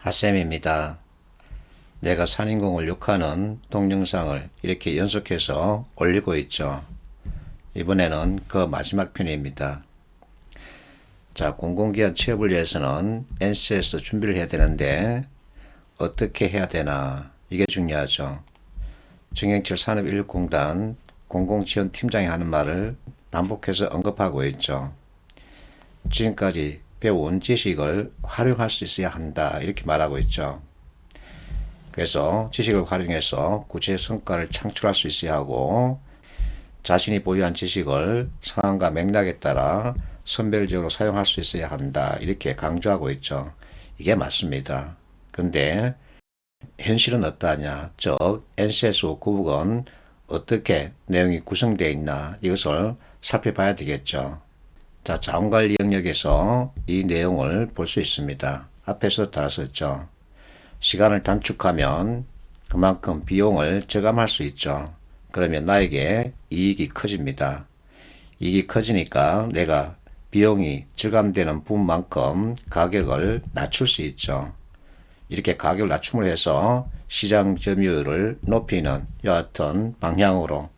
핫쌤입니다. 내가 산인공을 욕하는 동영상을 이렇게 연속해서 올리고 있죠. 이번에는 그 마지막 편입니다. 자, 공공기관 취업을 위해서는 NC에서 준비를 해야 되는데 어떻게 해야 되나, 이게 중요하죠. 정영철 산업인력공단 공공지원팀장이 하는 말을 반복해서 언급하고 있죠. 지금까지 배운 지식을 활용할 수 있어야 한다, 이렇게 말하고 있죠. 그래서 지식을 활용해서 구체적 성과를 창출할 수 있어야 하고, 자신이 보유한 지식을 상황과 맥락에 따라 선별적으로 사용할 수 있어야 한다, 이렇게 강조하고 있죠. 이게 맞습니다. 근데 현실은 어떠하냐, 즉 NCSO 구북은 어떻게 내용이 구성되어 있나, 이것을 살펴봐야 되겠죠. 자, 자원관리 영역에서 이 내용을 볼 수 있습니다. 앞에서 달았었죠. 시간을 단축하면 그만큼 비용을 절감할 수 있죠. 그러면 나에게 이익이 커집니다. 이익이 커지니까 내가 비용이 절감되는 부분만큼 가격을 낮출 수 있죠. 이렇게 가격을 낮춤으로 해서 시장 점유율을 높이는 이와 같은 방향으로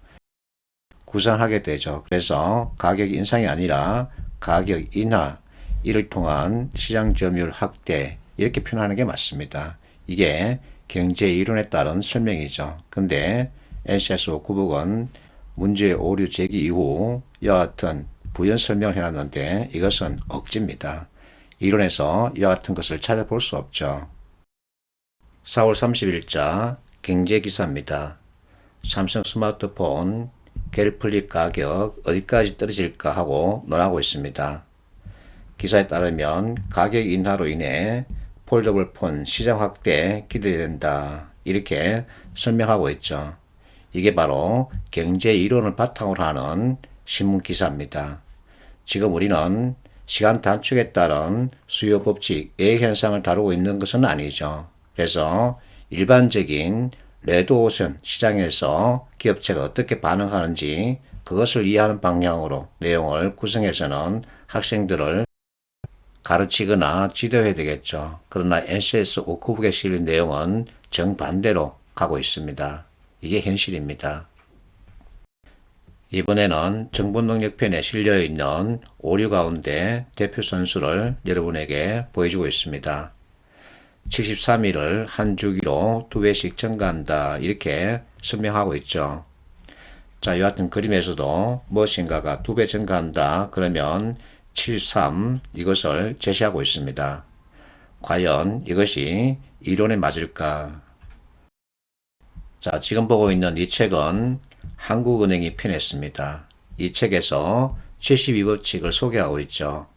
구성하게 되죠. 그래서 가격 인상이 아니라 가격 인하, 이를 통한 시장 점유율 확대, 이렇게 표현하는 게 맞습니다. 이게 경제 이론에 따른 설명이죠. 근데 NCSO 구북은 문제 오류 제기 이후 이와 같은 부연 설명을 해놨는데 이것은 억지입니다. 이론에서 이와 같은 것을 찾아볼 수 없죠. 4월 30일자 경제기사입니다. 삼성 스마트폰 갤플립 가격 어디까지 떨어질까 하고 논하고 있습니다. 기사에 따르면 가격 인하로 인해 폴더블 폰 시장 확대 기대된다, 이렇게 설명하고 있죠. 이게 바로 경제 이론을 바탕으로 하는 신문 기사입니다. 지금 우리는 시간 단축에 따른 수요 법칙 예외 현상을 다루고 있는 것은 아니죠. 그래서 일반적인 레드오션 시장에서 기업체가 어떻게 반응하는지 그것을 이해하는 방향으로 내용을 구성해서는 학생들을 가르치거나 지도해야 되겠죠. 그러나 NCS 오크북에 실린 내용은 정반대로 가고 있습니다. 이게 현실입니다. 이번에는 정보능력편에 실려있는 오류 가운데 대표 선수를 여러분에게 보여주고 있습니다. 73일을 한 주기로 2배씩 증가한다, 이렇게 설명하고 있죠. 자, 이와 같은 그림에서도 무엇인가가 2배 증가한다 그러면 73, 이것을 제시하고 있습니다. 과연 이것이 이론에 맞을까? 자, 지금 보고 있는 이 책은 한국은행이 펴냈습니다. 이 책에서 72법칙을 소개하고 있죠.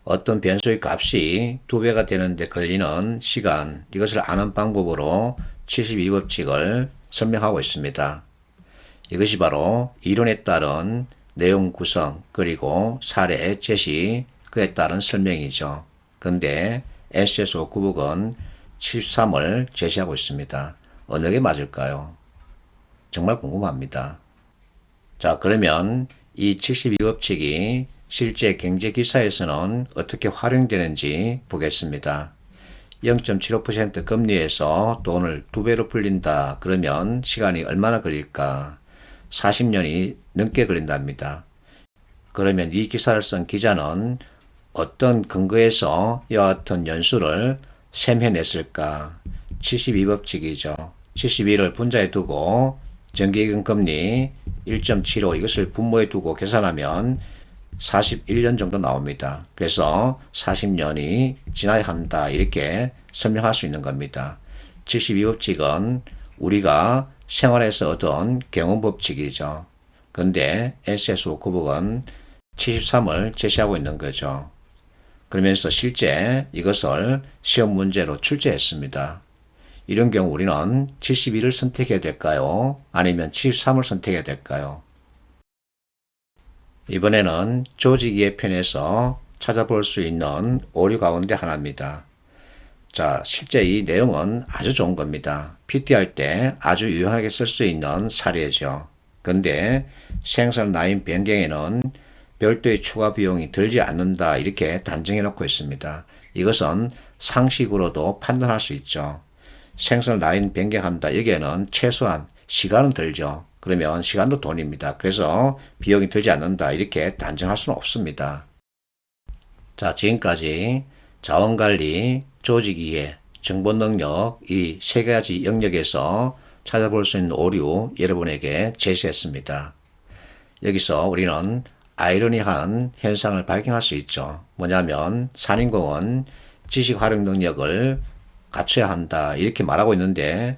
어떤 변수의 값이 2배가 되는데 걸리는 시간, 이것을 아는 방법으로 72법칙을 설명하고 있습니다. 이것이 바로 이론에 따른 내용 구성, 그리고 사례 제시, 그에 따른 설명이죠. 근데 NCSO 구북은 73을 제시하고 있습니다. 어느 게 맞을까요? 정말 궁금합니다. 자, 그러면 이 72법칙이 실제 경제 기사에서는 어떻게 활용되는지 보겠습니다. 0.75% 금리에서 돈을 2배로 풀린다 그러면 시간이 얼마나 걸릴까? 40년이 넘게 걸린답니다. 그러면 이 기사를 쓴 기자는 어떤 근거에서 이와 같은 연수를 셈해냈을까? 72법칙이죠. 72를 분자에 두고 정기예금 금리 1.75 이것을 분모에 두고 계산하면 41년 정도 나옵니다. 그래서 40년이 지나야 한다, 이렇게 설명할 수 있는 겁니다. 72법칙은 우리가 생활에서 얻은 경험법칙이죠. 근데 NCSO 구북은 73을 제시하고 있는 거죠. 그러면서 실제 이것을 시험 문제로 출제했습니다. 이런 경우 우리는 72를 선택해야 될까요? 아니면 73을 선택해야 될까요? 이번에는 조직이해 편에서 찾아볼 수 있는 오류 가운데 하나입니다. 자, 실제 이 내용은 아주 좋은 겁니다. PT 할 때 아주 유용하게 쓸 수 있는 사례죠. 근데 생산 라인 변경에는 별도의 추가 비용이 들지 않는다, 이렇게 단정해 놓고 있습니다. 이것은 상식으로도 판단할 수 있죠. 생산 라인 변경한다. 여기에는 최소한 시간은 들죠. 그러면 시간도 돈입니다. 그래서 비용이 들지 않는다. 이렇게 단정할 수는 없습니다. 자, 지금까지 자원관리, 조직이해, 정보능력 이 세 가지 영역에서 찾아볼 수 있는 오류 여러분에게 제시했습니다. 여기서 우리는 아이러니한 현상을 발견할 수 있죠. 뭐냐면 산인공은 지식 활용 능력을 갖춰야 한다 이렇게 말하고 있는데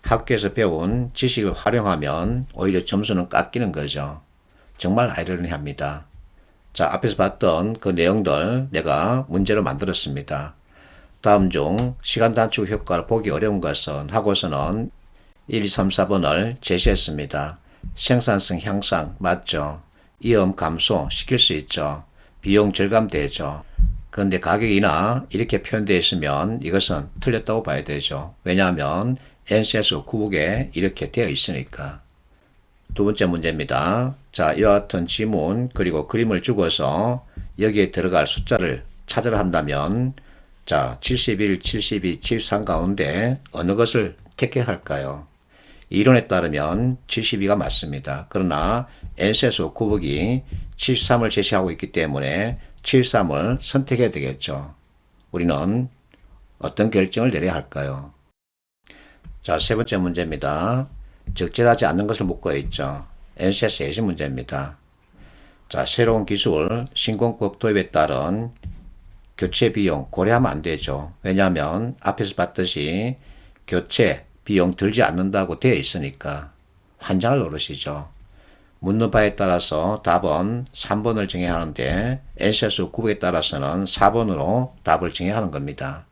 학교에서 배운 지식을 활용하면 오히려 점수는 깎이는 거죠. 정말 아이러니합니다. 자, 앞에서 봤던 그 내용들 내가 문제로 만들었습니다. 다음 중 시간 단축 효과를 보기 어려운 것은 하고서는 1, 2, 3, 4번을 제시했습니다. 생산성 향상 맞죠? 위험 감소 시킬 수 있죠. 비용 절감되죠. 그런데 가격이나 이렇게 표현되어 있으면 이것은 틀렸다고 봐야 되죠. 왜냐하면 NCS 구북에 이렇게 되어 있으니까. 두 번째 문제입니다. 자, 이와 같은 지문 그리고 그림을 주고서 여기에 들어갈 숫자를 찾으라 한다면 자, 71, 72, 73 가운데 어느 것을 택해할까요? 이론에 따르면 72가 맞습니다. 그러나 NCS 구북이 73을 제시하고 있기 때문에 73을 선택해야 되겠죠. 우리는 어떤 결정을 내려야 할까요? 자, 세 번째 문제입니다. 적절하지 않는 것을 묻고 있죠. NCS 예시 문제입니다. 자, 새로운 기술, 신공법 도입에 따른 교체 비용 고려하면 안 되죠. 왜냐하면 앞에서 봤듯이 교체 비용 들지 않는다고 되어 있으니까 환장을 노릇이죠. 묻는 바에 따라서 답은 3번을 정해야 하는데 NCS 구북에 따라서는 4번으로 답을 정해야 하는 겁니다.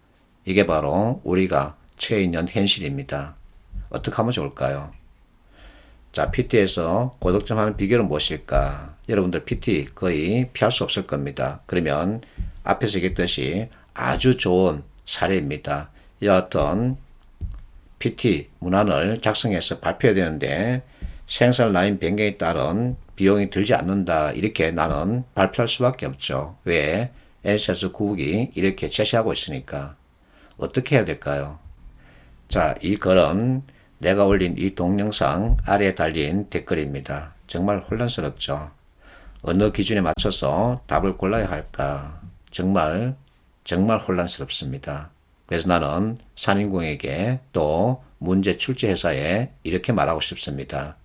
이게 바로 우리가 처해 있는 현실입니다. 어떻게 하면 좋을까요? 자, PT에서 고득점 하는 비결은 무엇일까? 여러분들 PT 거의 피할 수 없을 겁니다. 그러면 앞에서 얘기했듯이 아주 좋은 사례입니다. 여하튼 PT 문안을 작성해서 발표해야 되는데 생산 라인 변경에 따른 비용이 들지 않는다. 이렇게 나는 발표할 수밖에 없죠. 왜? NCS 구북이 이렇게 제시하고 있으니까. 어떻게 해야 될까요? 자, 이 글은 내가 올린 이 동영상 아래에 달린 댓글입니다. 정말 혼란스럽죠. 어느 기준에 맞춰서 답을 골라야 할까? 정말 혼란스럽습니다. 그래서 나는 산인공에게 또 문제 출제 회사에 이렇게 말하고 싶습니다.